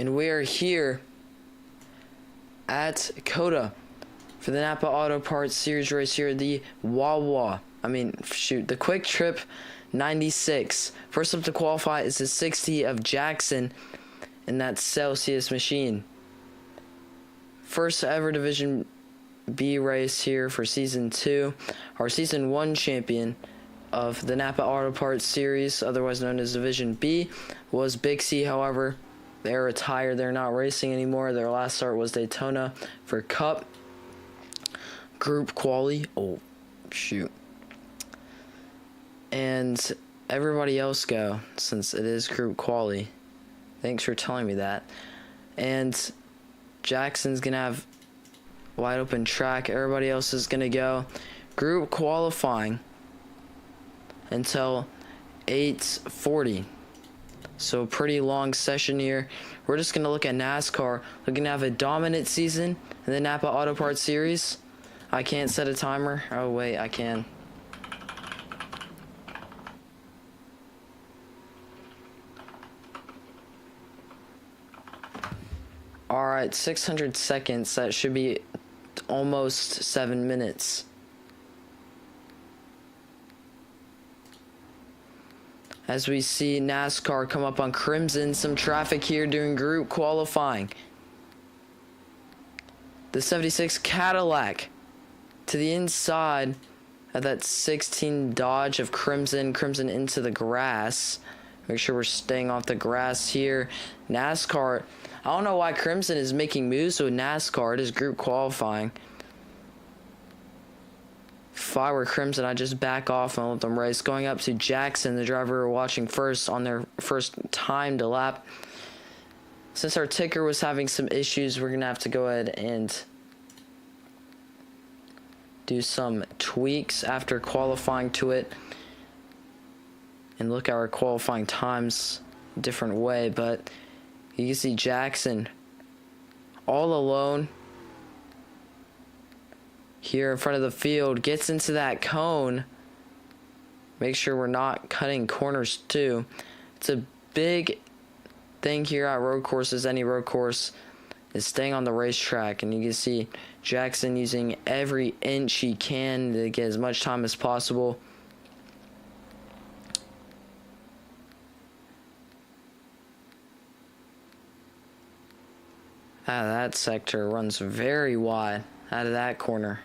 And we are here at COTA for the NAPA Auto Parts Series race here, the the Quiktrip 96. First up to qualify is the 60 of Jackson in that Celsius machine. First ever Division B race here for Season 2. Our Season 1 champion of the NAPA Auto Parts Series, otherwise known as Division B, was Big C. However, they're retired. They're not racing anymore. Their last start was Daytona for Cup. Group quali. Oh, shoot. And everybody else go, since it is group quali. Thanks for telling me that. And Jackson's going to have wide open track. Everybody else is going to go group qualifying until 8:40. So pretty long session here. We're just going to look at NASCAR. Looking to have a dominant season in the NAPA Auto Parts Series. I can't set a timer. Oh, wait, I can. Alright, 600 seconds. That should be almost 7 minutes. As we see NASCAR come up on Crimson, some traffic here during group qualifying. The 76 Cadillac to the inside of that 16 Dodge of Crimson into the grass. Make sure we're staying off the grass here. NASCAR, I don't know why Crimson is making moves with NASCAR. It is group qualifying. If I were Crimson, I'd just back off and let them race. Going up to Jackson, the driver we're watching first on their first timed lap. Since our ticker was having some issues, we're going to have to go ahead and do some tweaks after qualifying to it. And look at our qualifying times a different way. But you can see Jackson all alone here in front of the field, gets into that cone. Make sure we're not cutting corners too. It's a big thing here at road courses. Any road course is staying on the racetrack, and you can see Jackson using every inch he can to get as much time as possible. That sector runs very wide out of that corner.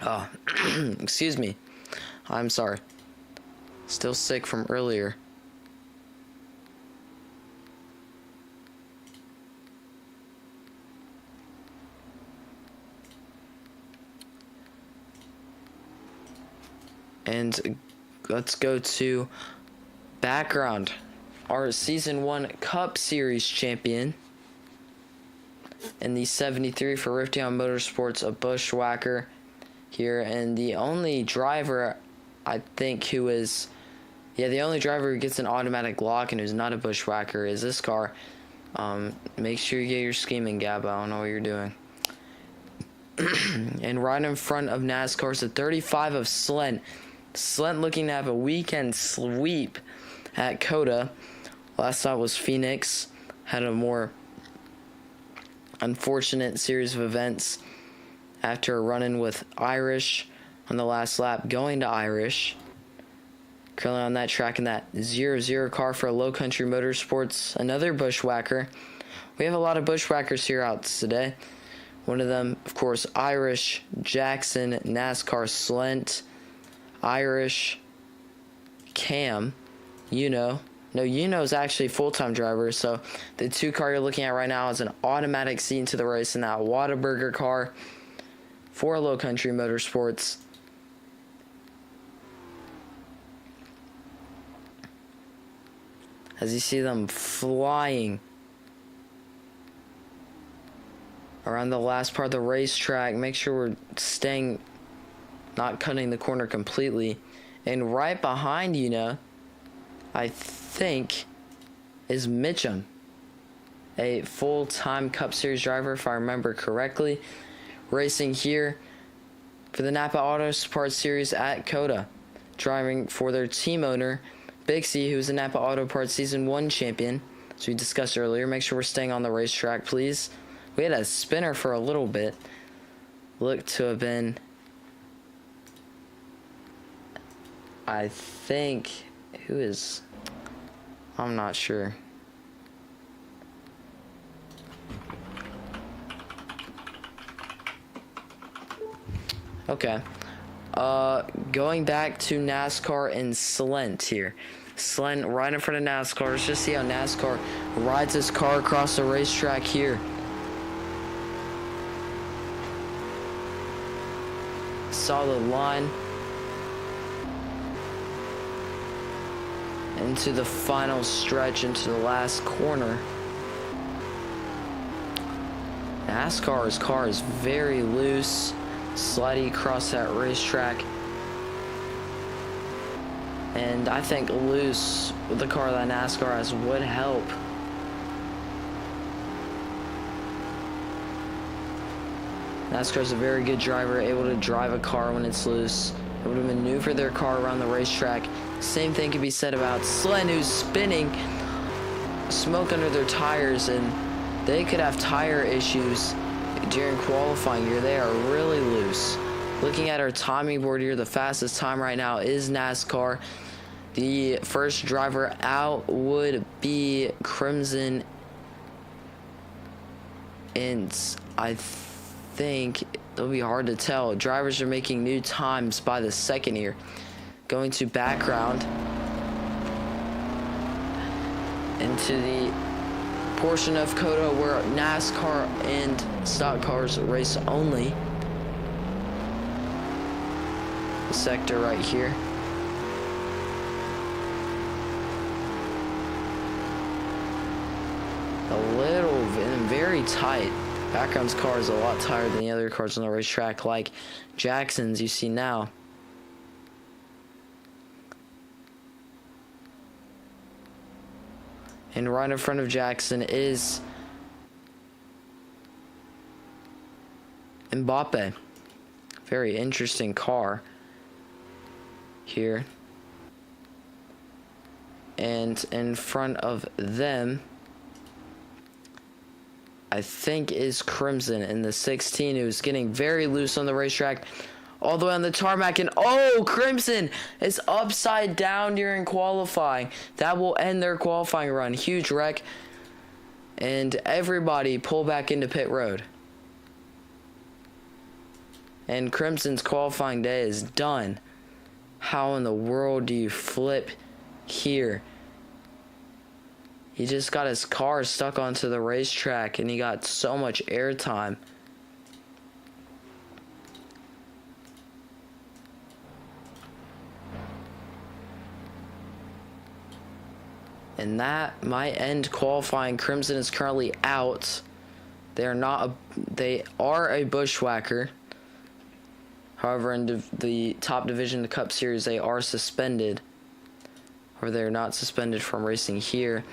Oh, excuse me. I'm sorry. Still sick from earlier. And let's go to background. Our Season 1 Cup Series champion in the 73 for Rifteon Motorsports, a bushwhacker here, and the only driver I think who is, the only driver who gets an automatic lock and who's not a bushwhacker is this car. Make sure you get your scheming, Gab. I don't know what you're doing. And right in front of NASCAR is the 35 of Slent. Slent looking to have a weekend sweep at COTA. Last night was Phoenix. Had a more unfortunate series of events after running with Irish on the last lap, going to Irish. Currently on that track in that 0-0 car for Low Country Motorsports, another bushwhacker. We have a lot of bushwhackers here out today. One of them, of course, Irish, Jackson, NASCAR, Slent, Irish, Cam, No, Yuno's actually a full-time driver, so the two car you're looking at right now is an automatic seat into the race in that Whataburger car for Low Country Motorsports. As you see them flying around the last part of the racetrack, make sure we're not cutting the corner completely. And right behind I think is Mitchum, a full-time Cup Series driver, if I remember correctly, racing here for the NAPA Auto Parts Series at COTA, driving for their team owner, Bixie, who's a Napa Auto Parts Season 1 champion, as we discussed earlier. Make sure we're staying on the racetrack, please. We had a spinner for a little bit. Looked to have been, I think, who is, I'm not sure. Okay. Going back to NASCAR and Slent here. Slent right in front of NASCAR. Let's just see how NASCAR rides his car across the racetrack here. Solid line. Into the final stretch, into the last corner. NASCAR's car is very loose, sliding across that racetrack. And I think loose with the car that NASCAR has would help. NASCAR's a very good driver, able to drive a car when it's loose, able to maneuver their car around the racetrack. Same thing can be said about Slent, who's spinning, smoke under their tires, and they could have tire issues during qualifying here. They are really loose. Looking at our timing board here, the fastest time right now is NASCAR. The first driver out would be Crimson, and I think it'll be hard to tell. Drivers are making new times by the second here. Going to background into the portion of COTA where NASCAR and stock cars race only. The sector right here. A little very tight. Background's car is a lot tighter than the other cars on the racetrack, like Jackson's you see now. And right in front of Jackson is Mbappe. Very interesting car here. And in front of them, I think, is Crimson in the 16, who's getting very loose on the racetrack. All the way on the tarmac, and oh, Crimson is upside down during qualifying. That will end their qualifying run. Huge wreck. And everybody pull back into pit road. And Crimson's qualifying day is done. How in the world do you flip here? He just got his car stuck onto the racetrack, and he got so much airtime. And that might end qualifying. Crimson is currently out. They are a bushwhacker. However, in the top division, the Cup Series, they are suspended. Or they're not suspended from racing here.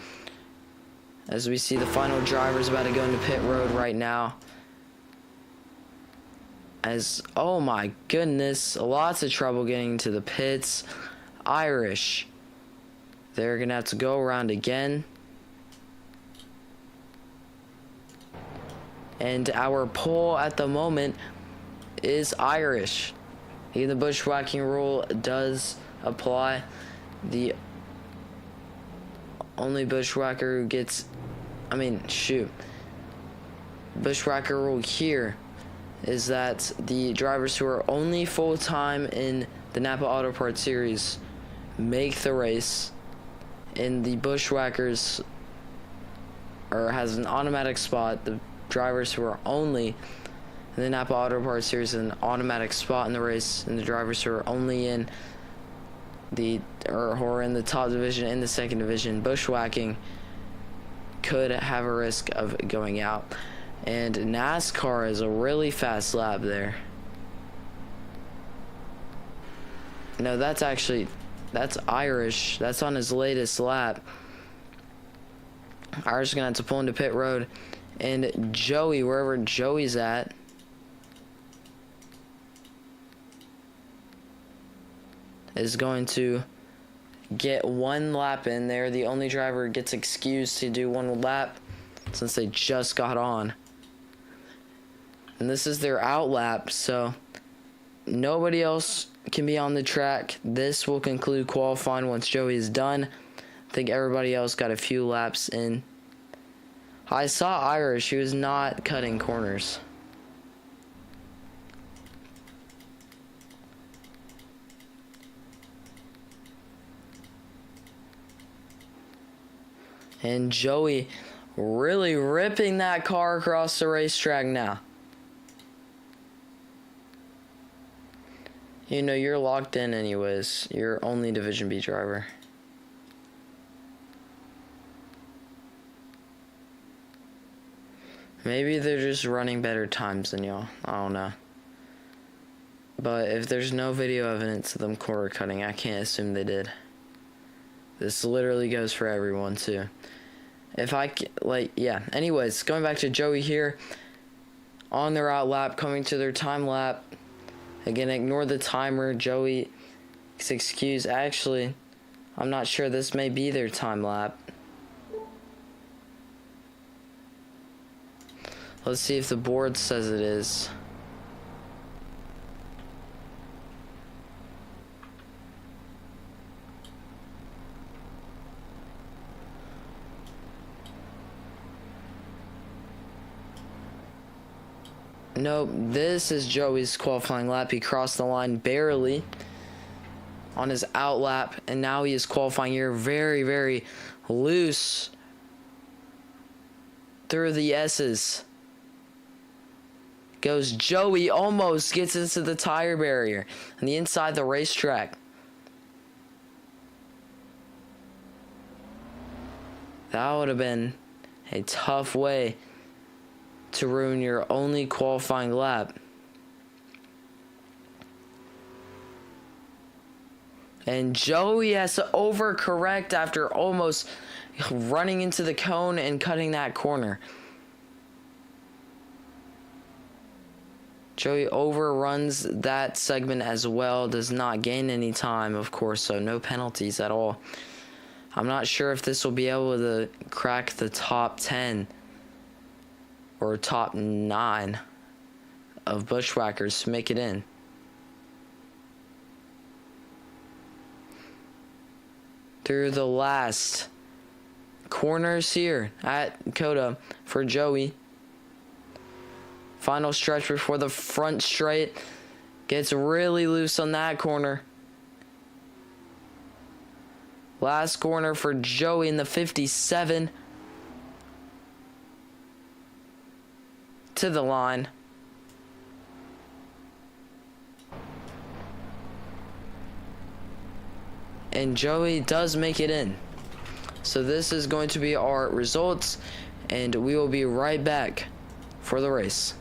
As we see the final driver's about to go into pit road right now. As, oh my goodness, lots of trouble getting to the pits. Irish. They're going to have to go around again. And our pole at the moment is Irish. The bushwhacking rule does apply. The only bushwhacker who gets, bushwhacker rule here is that the drivers who are only full-time in the Napa Auto Parts Series make the race. And the bushwhackers has an automatic spot. The drivers who are only in the Napa Auto Parts Series an automatic spot in the race, and the drivers who are only in who are in the top division and the second division bushwhacking could have a risk of going out. And NASCAR is a really fast lap there. No, that's Irish. That's on his latest lap. Irish is going to have to pull into pit road. And Joey, wherever Joey's at, is going to get 1 lap in there. The only driver gets excused to do 1 lap since they just got on. And this is their out lap, so nobody else can be on the track. This will conclude qualifying once Joey is done. I think everybody else got a few laps in. I saw Irish. She was not cutting corners. And Joey really ripping that car across the racetrack now. You know, you're locked in anyways. You're only Division B driver. Maybe they're just running better times than y'all. I don't know. But if there's no video evidence of them corner cutting, I can't assume they did. This literally goes for everyone too. If I, like, yeah. Anyways, going back to Joey here. On their out lap, coming to their time lap. Again, ignore the timer. Joey is excused. Actually, I'm not sure. This may be their time lap. Let's see if the board says it is. Nope, this is Joey's qualifying lap. He crossed the line barely on his out lap, and now he is qualifying here very, very loose through the S's. Goes Joey, almost gets into the tire barrier on the inside the racetrack. That would have been a tough way to ruin your only qualifying lap. And Joey has to overcorrect after almost running into the cone and cutting that corner. Joey overruns that segment as well, does not gain any time, of course, so no penalties at all. I'm not sure if this will be able to crack the top 10 or top 9 of Bushwhackers to make it in. Through the last corners here at Coda for Joey. Final stretch before the front straight. Gets really loose on that corner. Last corner for Joey in the 57. To the line. And Joey does make it in. So this is going to be our results, and we will be right back for the race.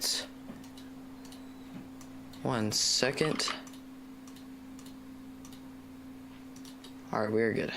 right. 1 second. All right, we're good.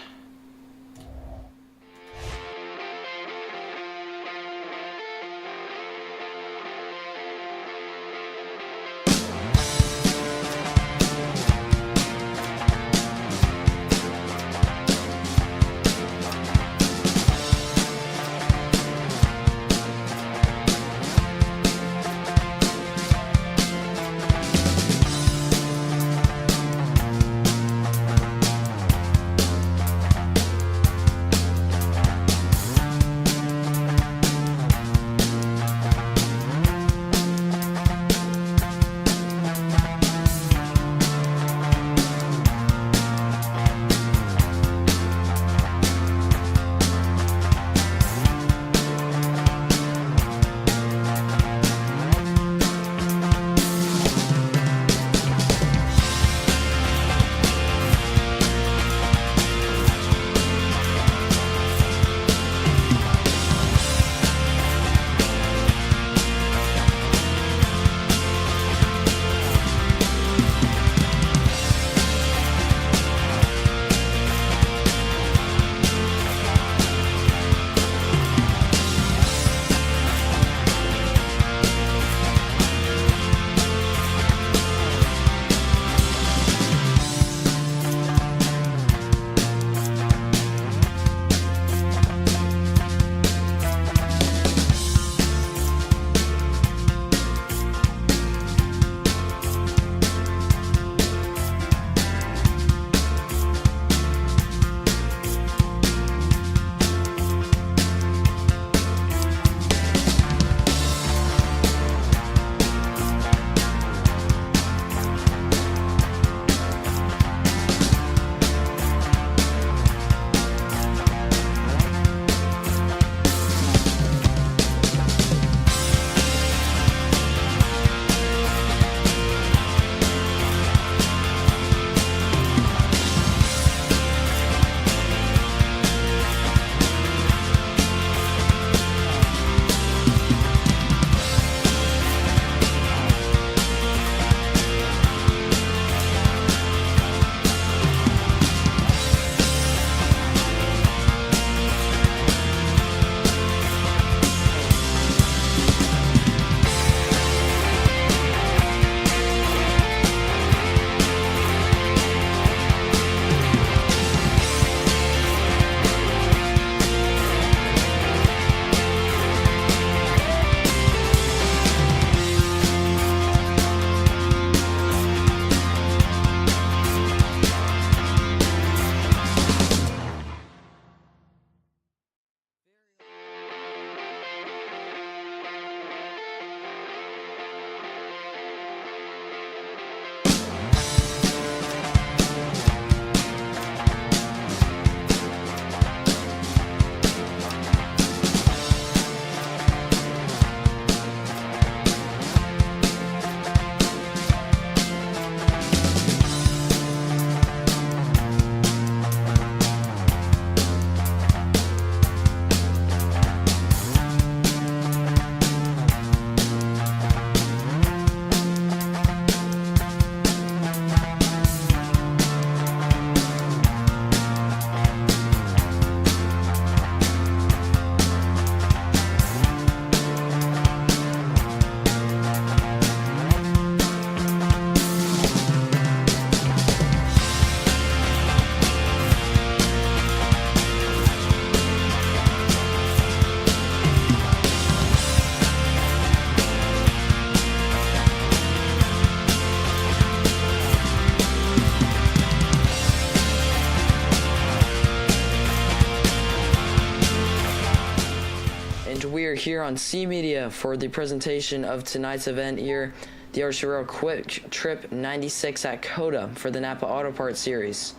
We are here on C Media for the presentation of tonight's event here, the RCRL Quiktrip 96 at Coda for the NAPA Auto Parts Series,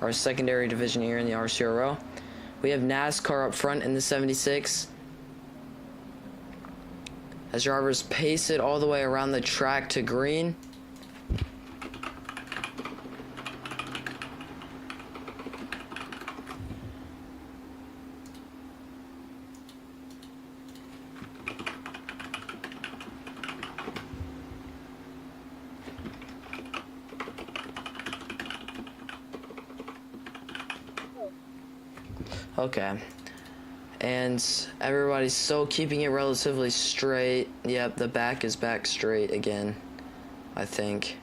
our secondary division here in the RCRL. We have NASCAR up front in the 76 as drivers pace it all the way around the track to green. Okay. And everybody's still keeping it relatively straight. Yep, the back is back straight again, I think.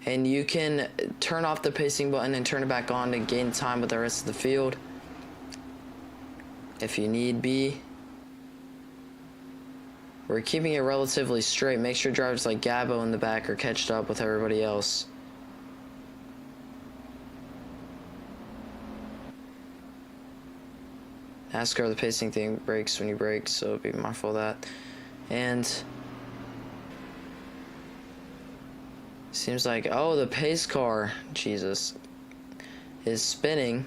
And you can turn off the pacing button and turn it back on to gain time with the rest of the field if you need be. We're keeping it relatively straight. Make sure drivers like Gabo in the back are catched up with everybody else. NASCAR, the pacing thing breaks when you brake, so be mindful of that. And seems like, oh, the pace car, Jesus, is spinning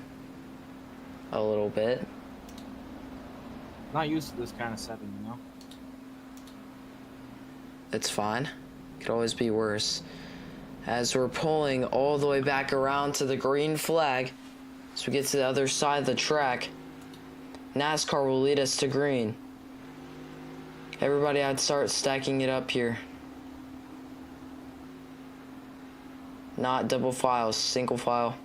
a little bit. Not used to this kind of setting, you know? It's fine. Could always be worse. As we're pulling all the way back around to the green flag, as we get to the other side of the track, NASCAR will lead us to green. Everybody, I'd start stacking it up here. Not double file, single file.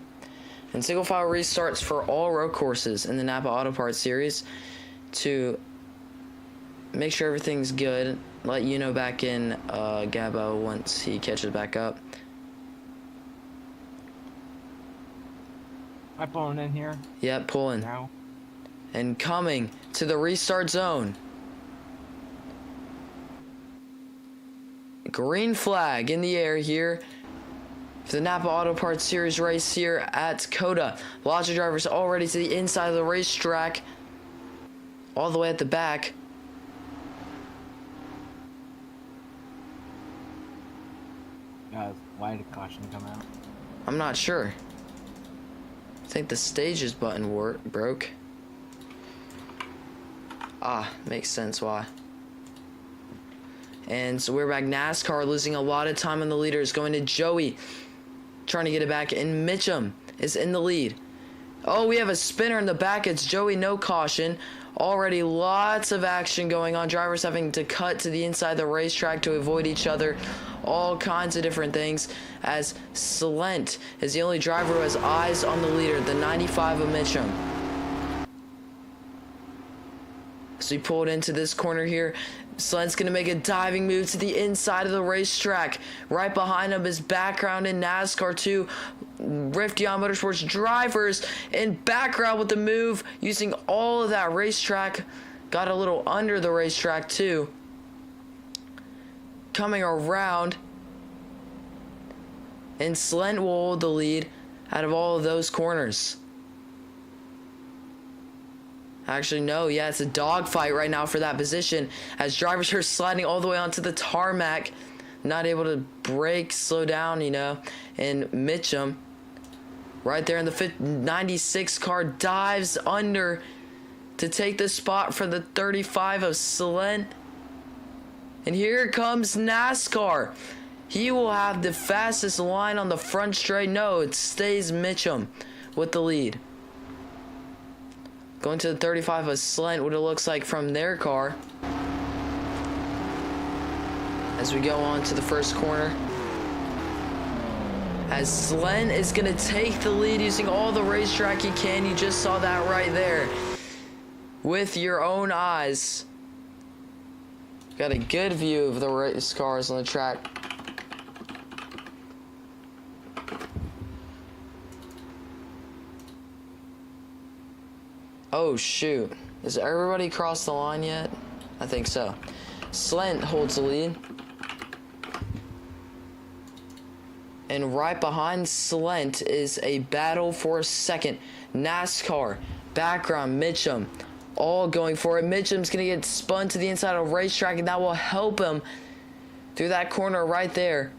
And single file restarts for all road courses in the NAPA Auto Parts series to make sure everything's good. Let you know back in Gabo once he catches back up. Am I pulling in here? Yep, pulling. Now? And coming to the restart zone. Green flag in the air here for the NAPA Auto Parts Series race here at COTA. Lots of drivers already to the inside of the racetrack, all the way at the back. Guys, why did caution come out? I'm not sure. I think the stages button broke. Ah, makes sense why. And so we're back. NASCAR losing a lot of time on the leaders, going to Joey, trying to get it back, and Mitchum is in the lead. Oh, we have a spinner in the back. It's Joey, no caution. Already lots of action going on. Drivers having to cut to the inside of the racetrack to avoid each other. All kinds of different things, as Slent is the only driver who has eyes on the leader, the 95 of Mitchum. So he pulled into this corner here. Slent's going to make a diving move to the inside of the racetrack. Right behind him is background in NASCAR 2. Rifteon Motorsports drivers in background with the move, using all of that racetrack. Got a little under the racetrack too. Coming around. And Slent will hold the lead out of all of those corners. Actually, no, yeah, it's a dogfight right now for that position, as drivers are sliding all the way onto the tarmac, not able to brake, slow down, you know. And Mitchum, right there in the 96 car, dives under to take the spot for the 35 of Slent. And here comes NASCAR. He will have the fastest line on the front straight. No, it stays Mitchum with the lead. Going to the 35 of Slent, what it looks like from their car. As we go on to the first corner. As Slent is going to take the lead using all the racetrack he can. You just saw that right there. With your own eyes. Got a good view of the race cars on the track. Oh shoot, has everybody crossed the line yet? I think so. Slent holds the lead. And right behind Slent is a battle for second. NASCAR, background, Mitchum, all going for it. Mitchum's gonna get spun to the inside of the racetrack, and that will help him through that corner right there.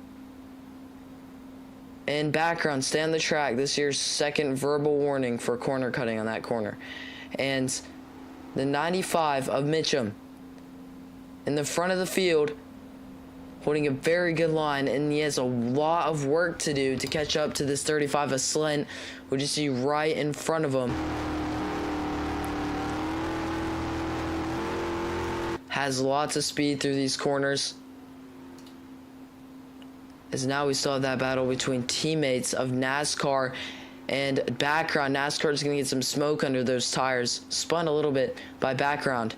And background, stay on the track. This year's second verbal warning for corner cutting on that corner. And the 95 of Mitchum in the front of the field, holding a very good line, and he has a lot of work to do to catch up to this 35 of Slent, which you see right in front of him. Has lots of speed through these corners. As now we still have that battle between teammates of NASCAR and Background. NASCAR is going to get some smoke under those tires. Spun a little bit by Background.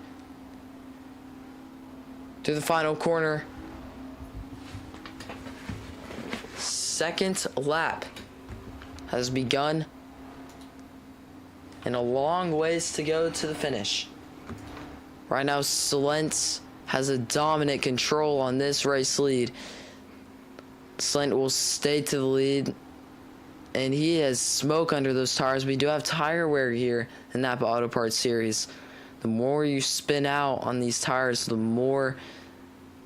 Through the final corner. Second lap has begun. And a long ways to go to the finish. Right now, Slentz has a dominant control on this race lead. Slent will stay to the lead, and he has smoke under those tires. We do have tire wear here in NAPA Auto Parts Series. The more you spin out on these tires, the more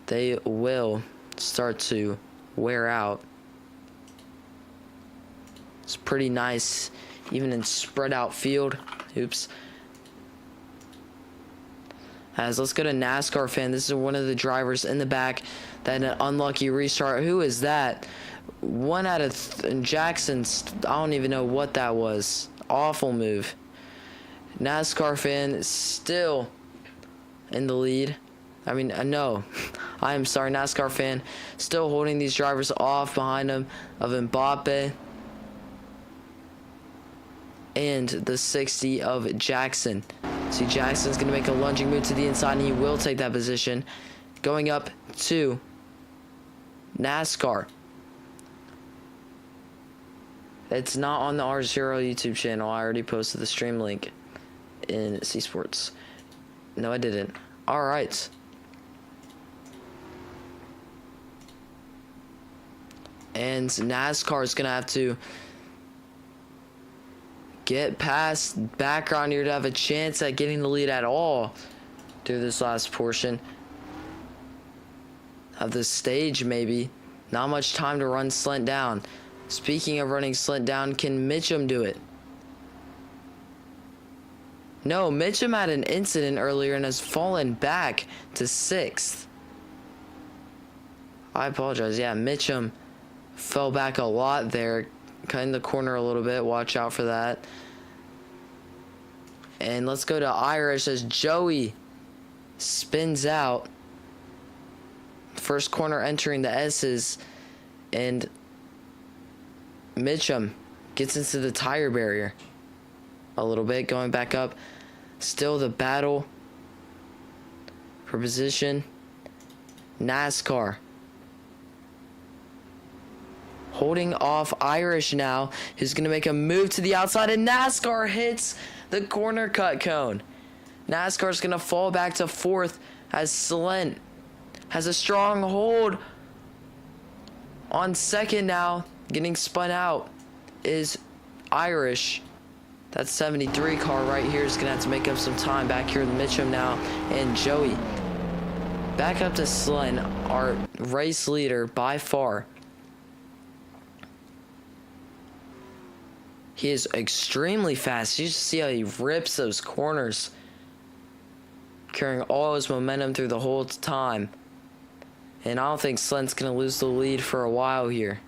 they will start to wear out. It's pretty nice, even in spread out field. Oops. Let's go to NASCAR fan. This is one of the drivers in the back that had an unlucky restart. Who is that? One out of Jackson's. I don't even know what that was. Awful move. NASCAR fan is still in the lead. I mean, no. I am sorry, NASCAR fan. Still holding these drivers off behind him of Mbappe. And the 60 of Jackson. See, Jackson's going to make a lunging move to the inside, and he will take that position. Going up to NASCAR. It's not on the RCRL YouTube channel. I already posted the stream link in C Sports. No, I didn't. All right. And NASCAR is going to have to get past Background here to have a chance at getting the lead at all through this last portion of the stage. Maybe not much time to run Slent down. Speaking of running Slent down, can Mitchum do it? No, Mitchum had an incident earlier and has fallen back to 6th. I apologize. Yeah, Mitchum fell back a lot there. Cutting the corner a little bit. Watch out for that. And let's go to Irish as Joey spins out. First corner entering the S's. And Mitchum gets into the tire barrier a little bit. Going back up. Still the battle for position. NASCAR holding off Irish now, who's going to make a move to the outside, and NASCAR hits the corner cut cone. NASCAR's going to fall back to 4th as Slent has a strong hold on 2nd now. Getting spun out is Irish. That 73 car right here is going to have to make up some time back here with Mitchum now, and Joey. Back up to Slent, our race leader by far. He is extremely fast. You just see how he rips those corners. Carrying all his momentum through the whole time. And I don't think Slent's going to lose the lead for a while here.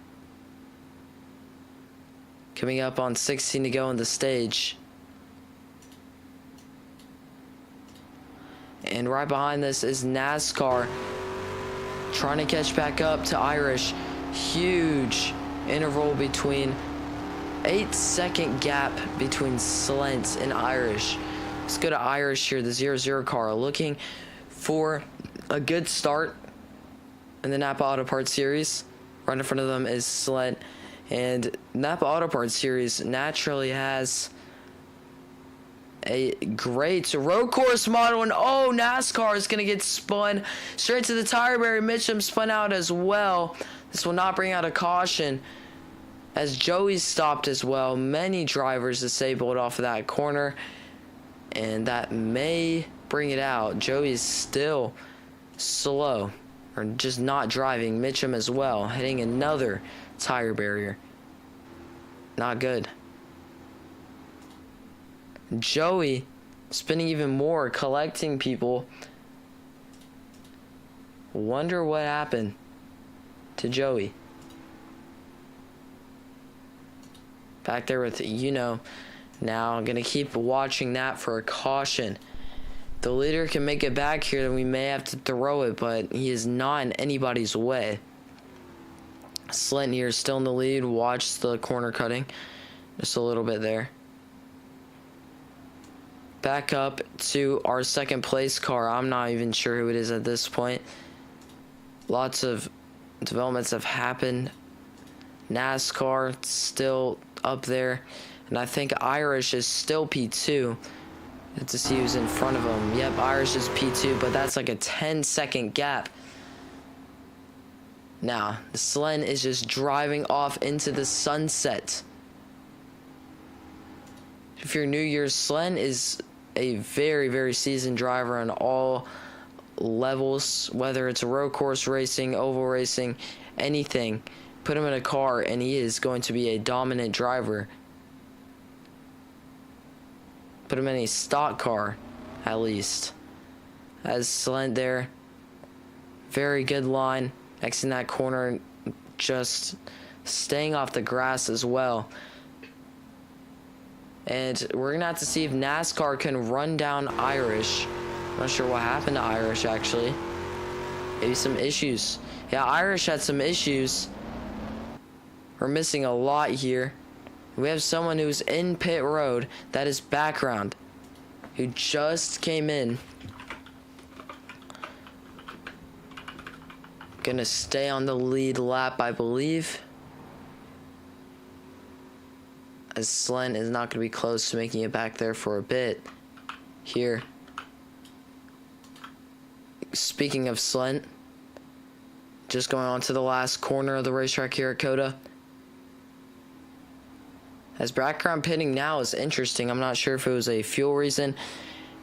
Coming up on 16 to go in the stage. And right behind this is NASCAR. Trying to catch back up to Irish. Huge interval between 8-second gap between Slent and Irish. Let's go to Irish here, the 0-0 car, looking for a good start in the NAPA Auto Parts Series. Right in front of them is Slent, and NAPA Auto Parts Series naturally has a great road course model, and oh, NASCAR is going to get spun straight to the tire barrier. Mitchum spun out as well. This will not bring out a caution, as Joey stopped as well. Many drivers disabled off of that corner, and that may bring it out. Joey is still slow, or just not driving. Mitchum as well, hitting another tire barrier. Not good. Joey spinning even more, collecting people. Wonder what happened to Joey. Back there with now. I'm going to keep watching that for a caution. The leader can make it back here, then we may have to throw it, but he is not in anybody's way. Slint here still in the lead. Watch the corner cutting. Just a little bit there. Back up to our second place car. I'm not even sure who it is at this point. Lots of developments have happened. NASCAR still up there. And I think Irish is still P2. To see who's in front of him. Yep, Irish is P2, but that's like a 10-second gap. Now, the Slen is just driving off into the sunset. If you're new, your Slen is a very, very seasoned driver on all levels, whether it's road course racing, oval racing, anything. Put him in a car and he is going to be a dominant driver. Put him in a stock car, at least. As Slent there, very good line. Exiting that corner, just staying off the grass as well. And we're gonna have to see if NASCAR can run down Irish. I'm not sure what happened to Irish, actually. Maybe some issues. Yeah, Irish had some issues. We're missing a lot here. We have someone who's in pit road. That is background. Who just came in. Gonna stay on the lead lap, I believe. As Slent is not gonna be close to making it back there for a bit. Here. Speaking of Slent, just going on to the last corner of the racetrack here at Coda. As background pitting now is interesting. I'm not sure if it was a fuel reason.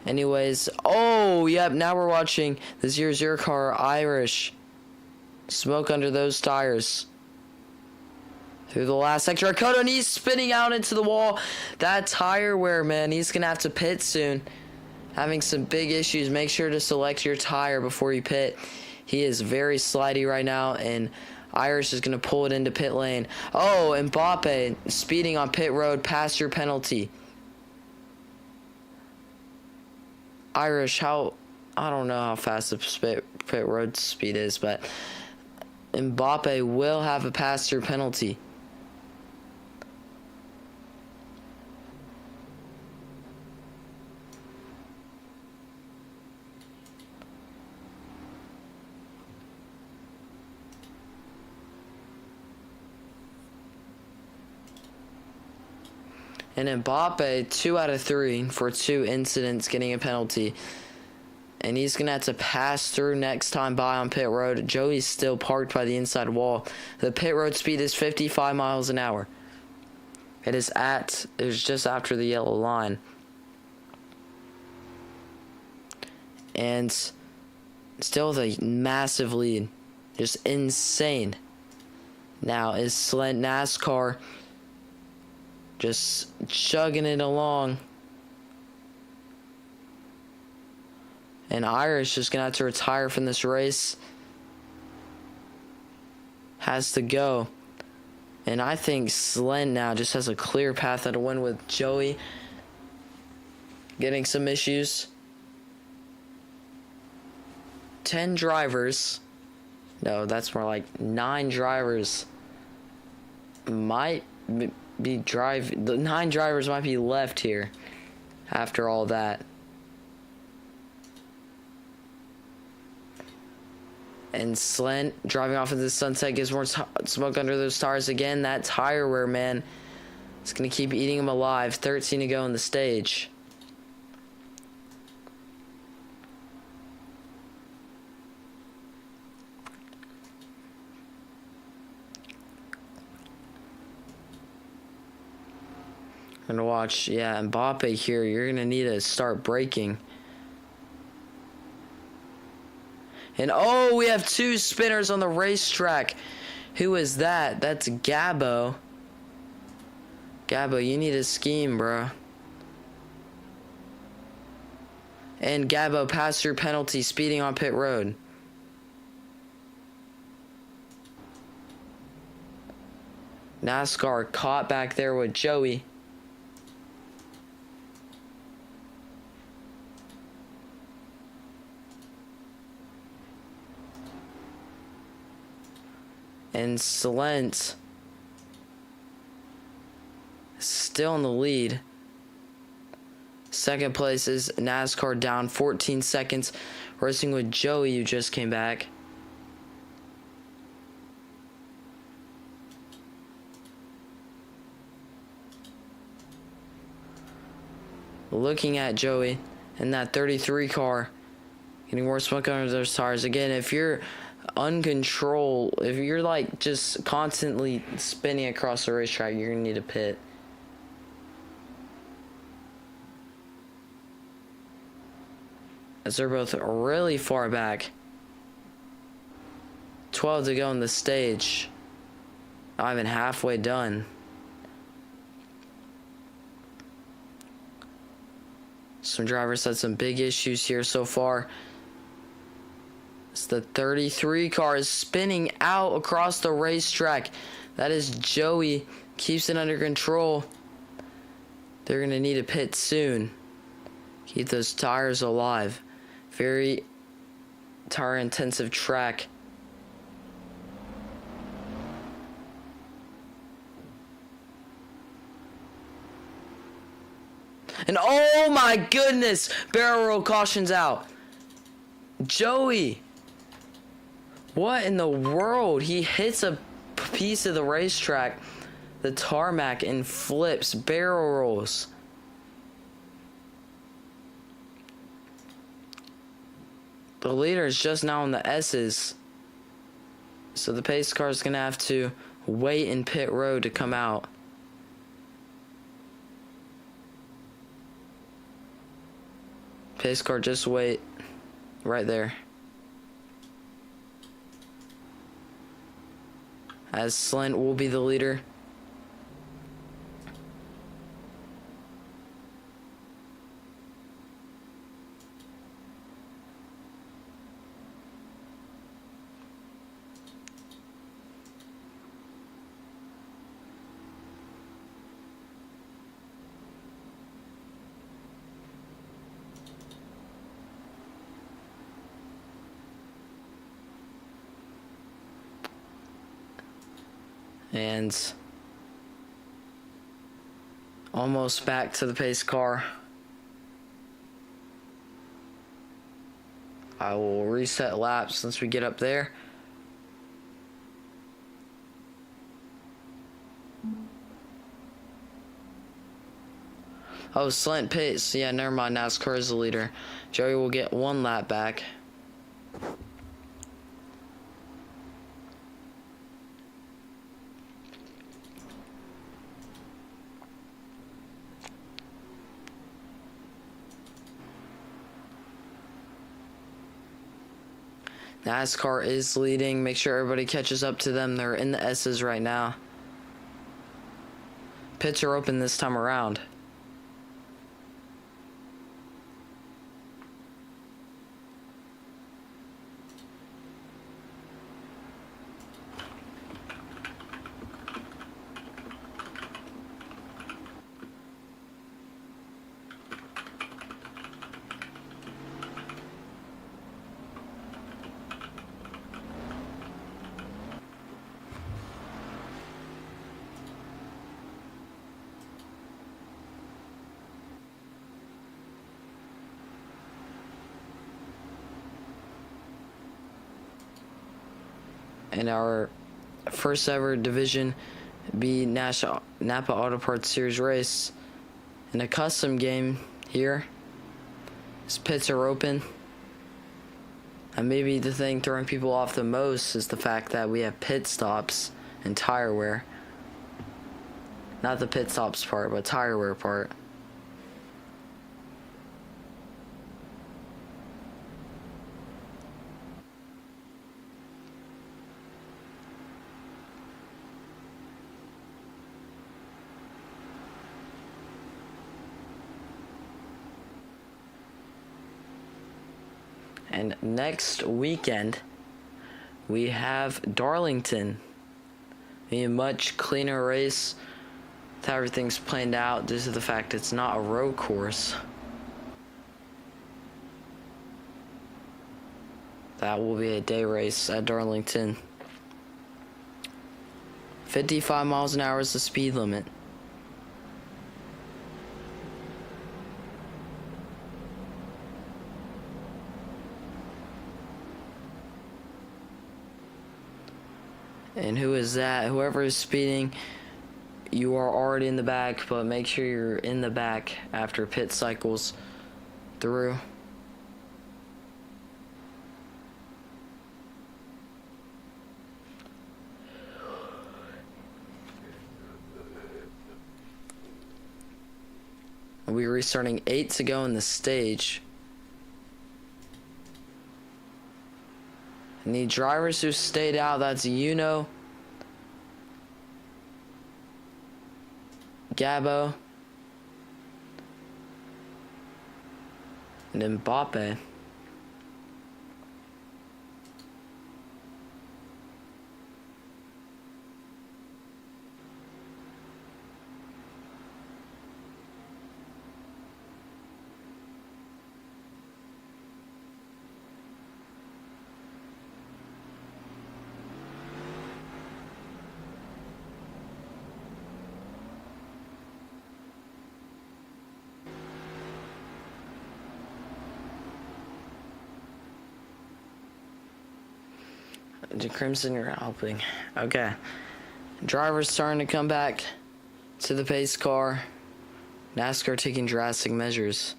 Anyways, oh, yep, now we're watching the 00 car, Irish. Smoke under those tires. Through the last sector, Coda, and he's spinning out into the wall. That tire wear, man, he's going to have to pit soon. Having some big issues. Make sure to select your tire before you pit. He is very slidey right now, and Irish is going to pull it into pit lane. Oh, Mbappe speeding on pit road past your penalty. Irish, I don't know how fast the pit road speed is, but Mbappe will have a pass-through penalty. And Mbappe, 2 out of 3 for 2 incidents getting a penalty. And he's going to have to pass through next time by on pit road. Joey's still parked by the inside wall. The pit road speed is 55 miles an hour. It is just after the yellow line. And still with a massive lead. Just insane. Now is Slent NASCAR just chugging it along. And Irish is going to have to retire from this race. Has to go. And I think Slent now just has a clear path to win with Joey getting some issues. 10 drivers. No, that's more like 9 drivers might be the 9 drivers might be left here after all that. And Slent driving off into the sunset gives more smoke under those tires again. That tire wear, man, it's going to keep eating him alive. 13 to go in the stage. Gonna watch, yeah, Mbappe here. You're gonna need to start braking. And oh, we have 2 spinners on the racetrack. Who is that? That's Gabo. Gabo, you need a scheme, bro. And Gabo passed your penalty speeding on pit road. NASCAR caught back there with Joey. And Slent still in the lead. Second place is NASCAR, down 14 seconds. Racing with Joey, who just came back. Looking at Joey in that 33 car, getting more smoke under those tires. Again, if you're uncontrolled, if you're like just constantly spinning across the racetrack, you're gonna need a pit. As they're both really far back. 12 to go on the stage. Not even halfway done. Some drivers had some big issues here so far. It's the 33 car is spinning out across the racetrack. That is Joey. Keeps it under control. They're going to need a pit soon. Keep those tires alive. Very tire intensive track. And oh my goodness, barrel roll cautions out. Joey, what in the world? He hits a piece of the racetrack, the tarmac, and flips, barrel rolls. The leader is just now in the S's. So the pace car is going to have to wait in pit road to come out. Pace car, just wait. Right there. As Slent will be the leader. And almost back to the pace car. I will reset laps since we get up there. Oh, Slent pace. Yeah, never mind. NASCAR is the leader. Joey will get one lap back. NASCAR is leading. Make sure everybody catches up to them. They're in the S's right now. Pits are open this time around. In our first ever Division B Napa Auto Parts Series race in a custom game here. These pits are open. And maybe the thing throwing people off the most is the fact that we have pit stops and tire wear. Not the pit stops part, but tire wear part. And next weekend, we have Darlington. A much cleaner race. How everything's planned out due to the fact it's not a road course. That will be a day race at Darlington. 55 miles an hour is the speed limit. And who is that? Whoever is speeding, you are already in the back, but make sure you're in the back after pit cycles through. We're restarting 8 to go in the stage. And the drivers who stayed out, that's Gabo, and Mbappe. Crimson, you're helping. Okay. Driver's starting to come back to the pace car. NASCAR taking drastic measures.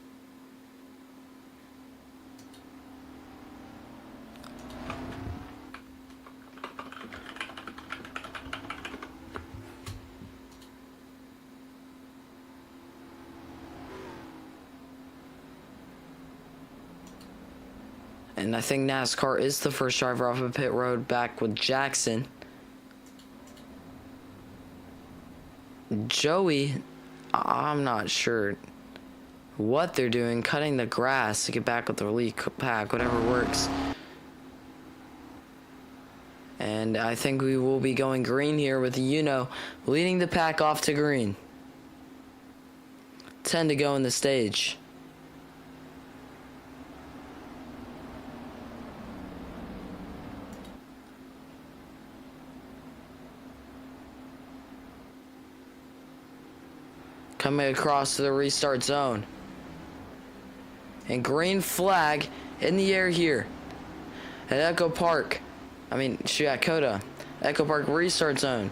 And I think NASCAR is the first driver off of pit road, back with Jackson. Joey, I'm not sure what they're doing, cutting the grass to get back with the lead pack, whatever works. And I think we will be going green here with leading the pack off to green. 10 to go in the stage. Coming across to the restart zone. And green flag in the air here at Echo Park. Coda. Echo Park restart zone.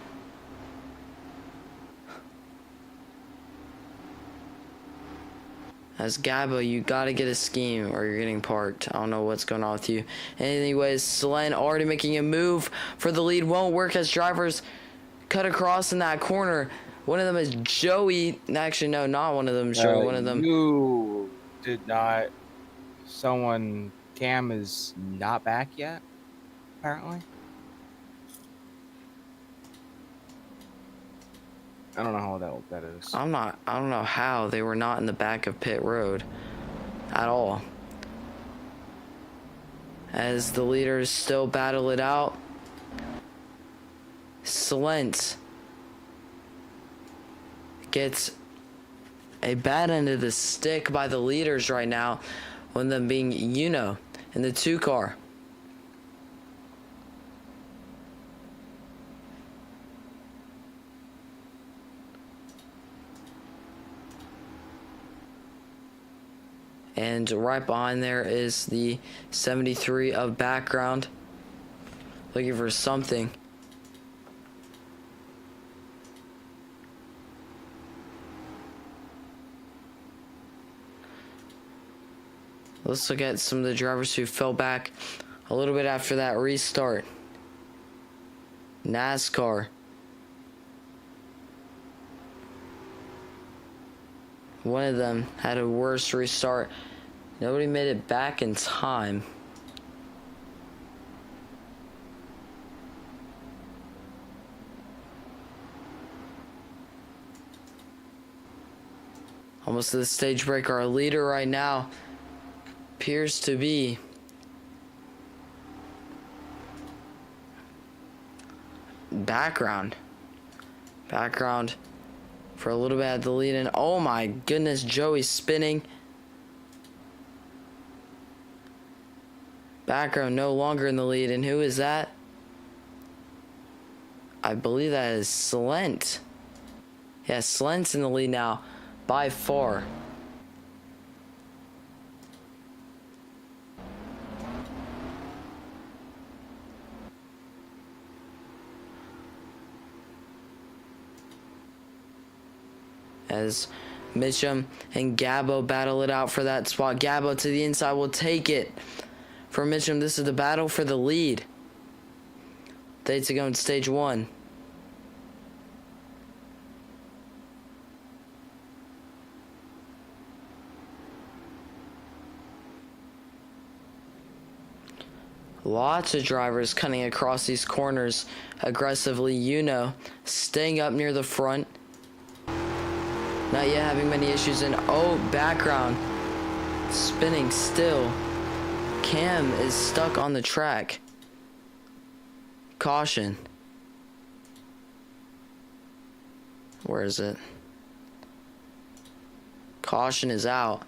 As Gabo, you gotta get a scheme or you're getting parked. I don't know what's going on with you. Anyways, Selen already making a move for the lead. Won't work as drivers cut across in that corner. One of them is Joey. Actually, no, not one of them. Joey. One of them. You did not. Cam is not back yet, apparently. I don't know how that is. I don't know how they were not in the back of pit road at all. As the leaders still battle it out. Slent gets a bad end of the stick by the leaders right now, one of them being in the 2 car. And right behind there is the 73 of background, looking for something. Let's look at some of the drivers who fell back a little bit after that restart. NASCAR. One of them had a worse restart. Nobody made it back in time. Almost to the stage break. Our leader right now appears to be background for a little bit at the lead, and oh my goodness, Joey's spinning. Background no longer in the lead, and who is that? I believe that is Slent. Yeah, Slent's in the lead now by 4. As Mitchum and Gabo battle it out for that spot. Gabo to the inside will take it. For Mitchum, this is the battle for the lead. They to go in stage 1. Lots of drivers cutting across these corners aggressively. Staying up near the front. Not yet having many issues in background. Spinning still. Cam is stuck on the track. Caution. Where is it? Caution is out.